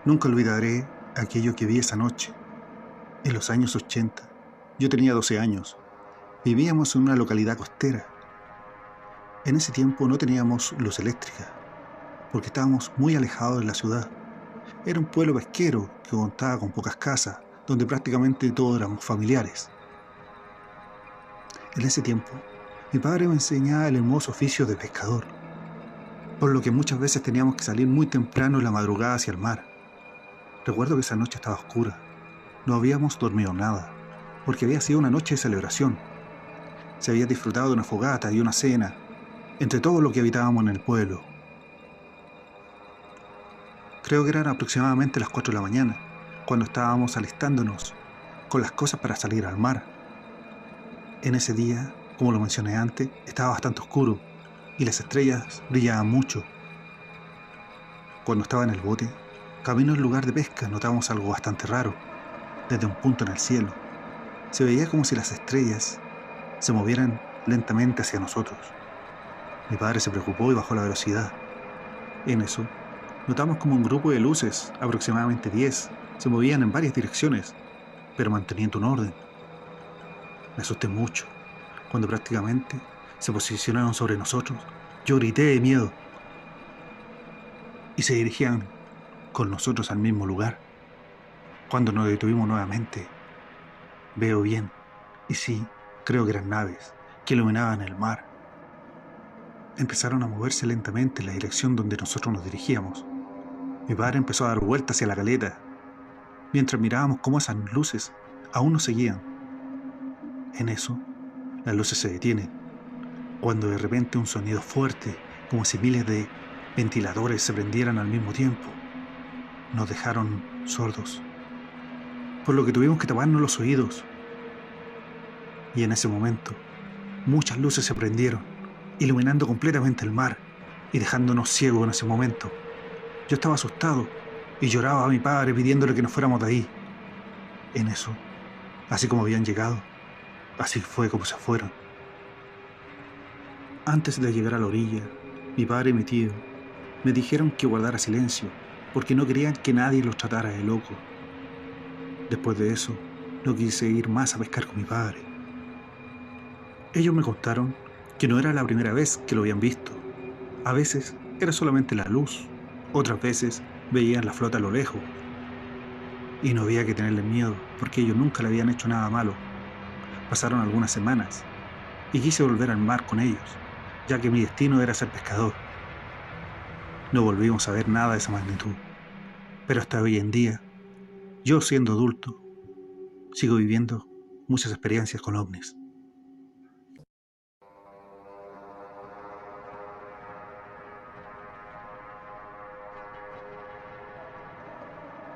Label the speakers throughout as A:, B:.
A: Nunca olvidaré aquello que vi esa noche, en los años 80. Yo tenía 12 años. Vivíamos en una localidad costera. En ese tiempo no teníamos luz eléctrica, porque estábamos muy alejados de la ciudad. Era un pueblo pesquero que contaba con pocas casas, donde prácticamente todos éramos familiares. En ese tiempo, mi padre me enseñaba el hermoso oficio de pescador, por lo que muchas veces teníamos que salir muy temprano en la madrugada hacia el mar. Recuerdo que esa noche estaba oscura. No habíamos dormido nada, porque había sido una noche de celebración. Se había disfrutado de una fogata y una cena, entre todos los que habitábamos en el pueblo. Creo que eran aproximadamente las 4 de la mañana, cuando estábamos alistándonos con las cosas para salir al mar. En ese día, como lo mencioné antes, estaba bastante oscuro y las estrellas brillaban mucho. Cuando estaba en el bote, camino al lugar de pesca, notamos algo bastante raro. Desde un punto en el cielo, se veía como si las estrellas se movieran lentamente hacia nosotros. Mi padre se preocupó y bajó la velocidad. En eso, notamos como un grupo de luces, aproximadamente 10, se movían en varias direcciones, pero manteniendo un orden. Me asusté mucho. Cuando prácticamente se posicionaron sobre nosotros, yo grité de miedo y se dirigían con nosotros al mismo lugar. Cuando nos detuvimos nuevamente, veo bien, y sí, creo que eran naves que iluminaban el mar. Empezaron a moverse lentamente en la dirección donde nosotros nos dirigíamos. Mi padre empezó a dar vueltas hacia la caleta, mientras mirábamos cómo esas luces aún nos seguían. En eso, las luces se detienen, cuando de repente un sonido fuerte, como si miles de ventiladores se prendieran al mismo tiempo, nos dejaron sordos, por lo que tuvimos que taparnos los oídos. Y en ese momento, muchas luces se prendieron, iluminando completamente el mar y dejándonos ciegos en ese momento. Yo estaba asustado y lloraba a mi padre pidiéndole que nos fuéramos de ahí. En eso, así como habían llegado, así fue como se fueron. Antes de llegar a la orilla, mi padre y mi tío me dijeron que guardara silencio, porque no querían que nadie los tratara de loco. Después de eso, no quise ir más a pescar con mi padre. Ellos me contaron que no era la primera vez que lo habían visto. A veces era solamente la luz, otras veces veían la flota a lo lejos. Y no había que tenerle miedo, porque ellos nunca le habían hecho nada malo. Pasaron algunas semanas, y quise volver al mar con ellos, ya que mi destino era ser pescador. No volvimos a ver nada de esa magnitud, pero hasta hoy en día, yo siendo adulto, sigo viviendo muchas experiencias con ovnis.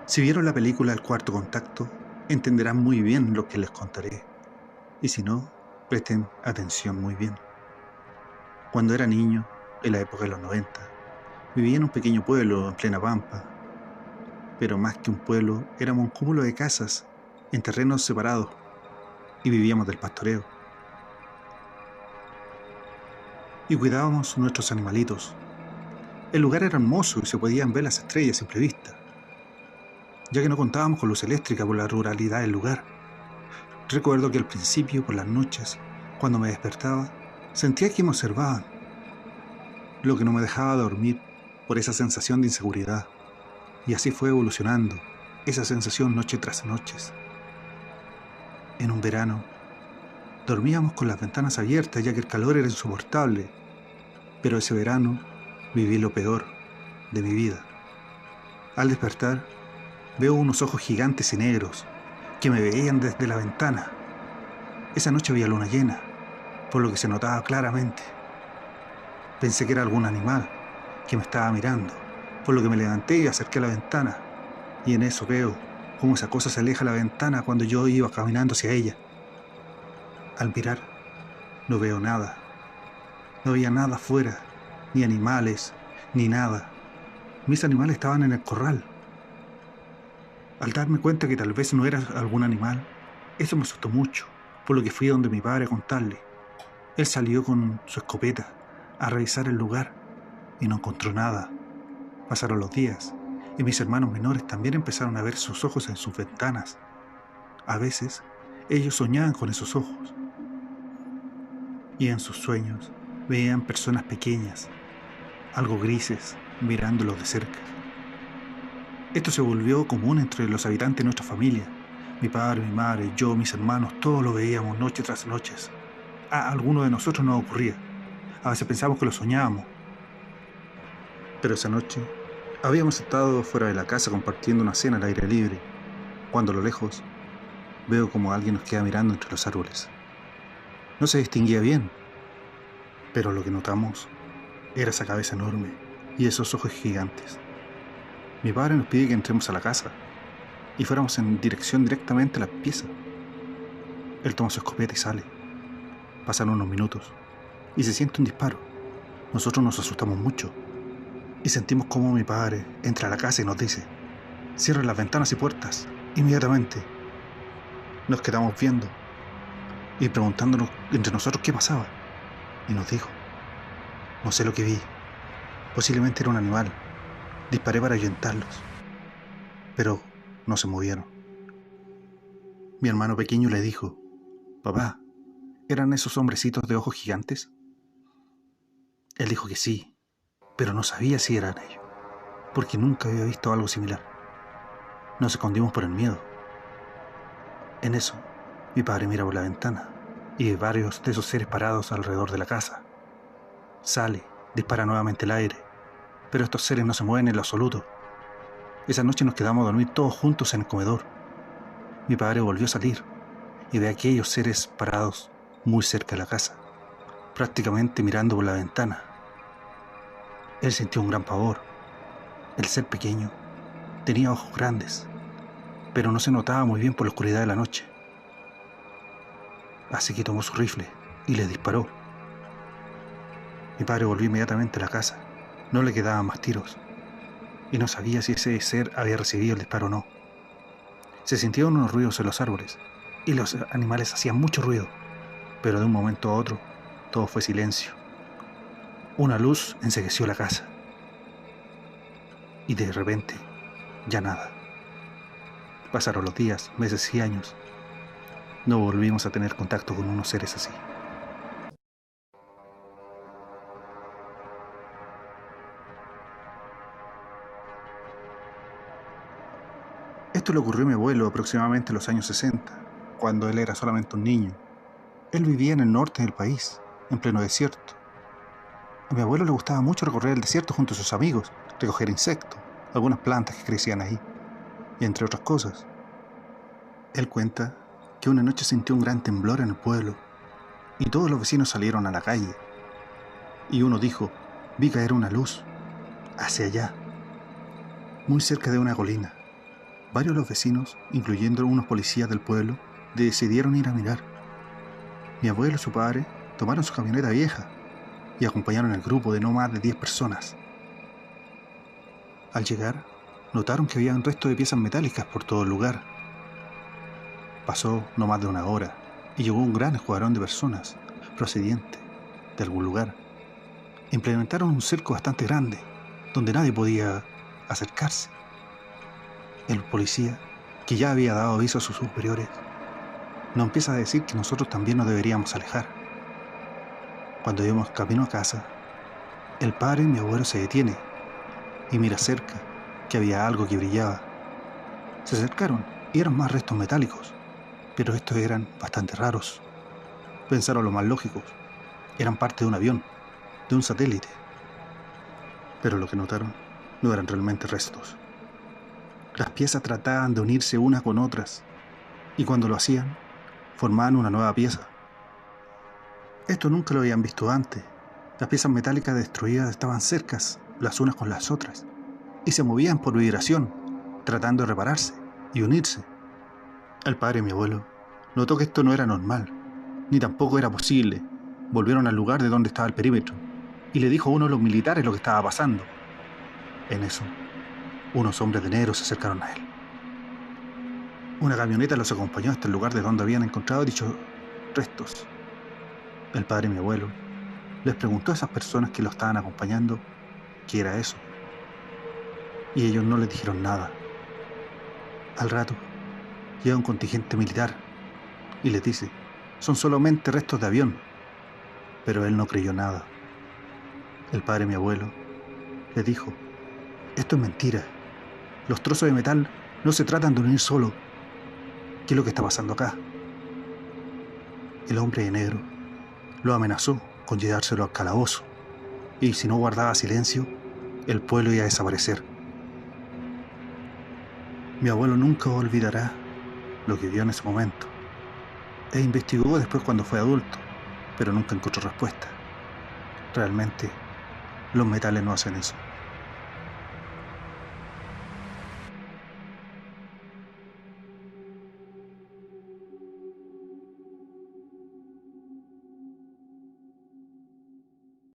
A: Si vieron la película El Cuarto Contacto, entenderán muy bien lo que les contaré, y si no, presten atención muy bien. Cuando era niño, en la época de los 90, vivía en un pequeño pueblo en plena pampa, pero más que un pueblo, éramos un cúmulo de casas en terrenos separados y vivíamos del pastoreo. Y cuidábamos nuestros animalitos. El lugar era hermoso y se podían ver las estrellas a simple vista, ya que no contábamos con luz eléctrica por la ruralidad del lugar. Recuerdo que al principio, por las noches, cuando me despertaba, sentía que me observaban, lo que no me dejaba dormir por esa sensación de inseguridad. Y así fue evolucionando, esa sensación noche tras noche. En un verano, dormíamos con las ventanas abiertas ya que el calor era insoportable, pero ese verano viví lo peor de mi vida. Al despertar, veo unos ojos gigantes y negros que me veían desde la ventana. Esa noche había luna llena, por lo que se notaba claramente. Pensé que era algún animal que me estaba mirando, por lo que me levanté y acerqué a la ventana, y en eso veo cómo esa cosa se aleja a la ventana cuando yo iba caminando hacia ella. Al mirar, no veo nada. No había nada afuera, ni animales, ni nada. Mis animales estaban en el corral. Al darme cuenta que tal vez no era algún animal, eso me asustó mucho, por lo que fui donde mi padre a contarle. Él salió con su escopeta a revisar el lugar y no encontró nada. Pasaron los días y mis hermanos menores también empezaron a ver sus ojos en sus ventanas. A veces, ellos soñaban con esos ojos, y en sus sueños veían personas pequeñas, algo grises, mirándolos de cerca. Esto se volvió común entre los habitantes de nuestra familia. Mi padre, mi madre, yo, mis hermanos, todos lo veíamos noche tras noche. A alguno de nosotros nos ocurría. A veces pensamos que lo soñábamos. Pero esa noche habíamos estado fuera de la casa compartiendo una cena al aire libre, cuando a lo lejos veo como alguien nos queda mirando entre los árboles. No se distinguía bien, pero lo que notamos era esa cabeza enorme y esos ojos gigantes. Mi padre nos pide que entremos a la casa y fuéramos en dirección directamente a la pieza. Él toma su escopeta y sale. Pasan unos minutos y se siente un disparo. Nosotros nos asustamos mucho y sentimos como mi padre entra a la casa y nos dice: cierren las ventanas y puertas inmediatamente. Nos quedamos viendo y preguntándonos entre nosotros qué pasaba, y nos dijo: no sé lo que vi, posiblemente era un animal, disparé para ahuyentarlos, pero no se movieron. Mi hermano pequeño le dijo: papá, ¿eran esos hombrecitos de ojos gigantes? Él dijo que sí, pero no sabía si eran ellos, porque nunca había visto algo similar. Nos escondimos por el miedo. En eso, mi padre mira por la ventana y ve varios de esos seres parados alrededor de la casa. Sale, dispara nuevamente el aire, pero estos seres no se mueven en lo absoluto. Esa noche nos quedamos a dormir todos juntos en el comedor. Mi padre volvió a salir y ve a aquellos seres parados muy cerca de la casa, prácticamente mirando por la ventana. Él sintió un gran pavor. El ser pequeño tenía ojos grandes, pero no se notaba muy bien por la oscuridad de la noche. Así que tomó su rifle y le disparó. Mi padre volvió inmediatamente a la casa. No le quedaban más tiros y no sabía si ese ser había recibido el disparo o no. Se sintieron unos ruidos en los árboles y los animales hacían mucho ruido, pero de un momento a otro todo fue silencio. Una luz encegueció la casa y de repente ya nada. Pasaron los días, meses y años. No volvimos a tener contacto con unos seres así. Esto le ocurrió a mi abuelo aproximadamente en los años 60, cuando él era solamente un niño. Él vivía en el norte del país, en pleno desierto. A mi abuelo le gustaba mucho recorrer el desierto junto a sus amigos, recoger insectos, algunas plantas que crecían ahí, y entre otras cosas. Él cuenta que una noche sintió un gran temblor en el pueblo, y todos los vecinos salieron a la calle. Y uno dijo: vi caer una luz, hacia allá, muy cerca de una colina. Varios de los vecinos, incluyendo unos policías del pueblo, decidieron ir a mirar. Mi abuelo y su padre tomaron su camioneta vieja y acompañaron al grupo de no más de 10 personas. Al llegar, notaron que había un resto de piezas metálicas por todo el lugar. Pasó no más de una hora y llegó un gran escuadrón de personas procediente de algún lugar. Implementaron un cerco bastante grande, donde nadie podía acercarse. El policía, que ya había dado aviso a sus superiores, nos empieza a decir que nosotros también nos deberíamos alejar. Cuando íbamos camino a casa, el padre de mi abuelo se detiene y mira cerca que había algo que brillaba. Se acercaron y eran más restos metálicos, pero estos eran bastante raros. Pensaron lo más lógico: eran parte de un avión, de un satélite. Pero lo que notaron no eran realmente restos. Las piezas trataban de unirse unas con otras, y cuando lo hacían, formaban una nueva pieza. Esto nunca lo habían visto antes. Las piezas metálicas destruidas estaban cercas las unas con las otras, y se movían por vibración, tratando de repararse y unirse. El padre de mi abuelo notó que esto no era normal, ni tampoco era posible. Volvieron al lugar de donde estaba el perímetro, y le dijo a uno de los militares lo que estaba pasando. En eso, unos hombres de negro se acercaron a él. Una camioneta los acompañó hasta el lugar de donde habían encontrado dichos restos. El padre de mi abuelo les preguntó a esas personas que lo estaban acompañando qué era eso. y ellos no les dijeron nada. Al rato, llega un contingente militar y les dice, son solamente restos de avión, pero él no creyó nada. El padre de mi abuelo le dijo, esto es mentira, los trozos de metal no se tratan de unir solo. ¿Qué es lo que está pasando acá? El hombre de negro lo amenazó con llevárselo al calabozo, y si no guardaba silencio, el pueblo iba a desaparecer. Mi abuelo nunca olvidará lo que vio en ese momento, e investigó después cuando fue adulto, pero nunca encontró respuesta. Realmente, los metales no hacen eso.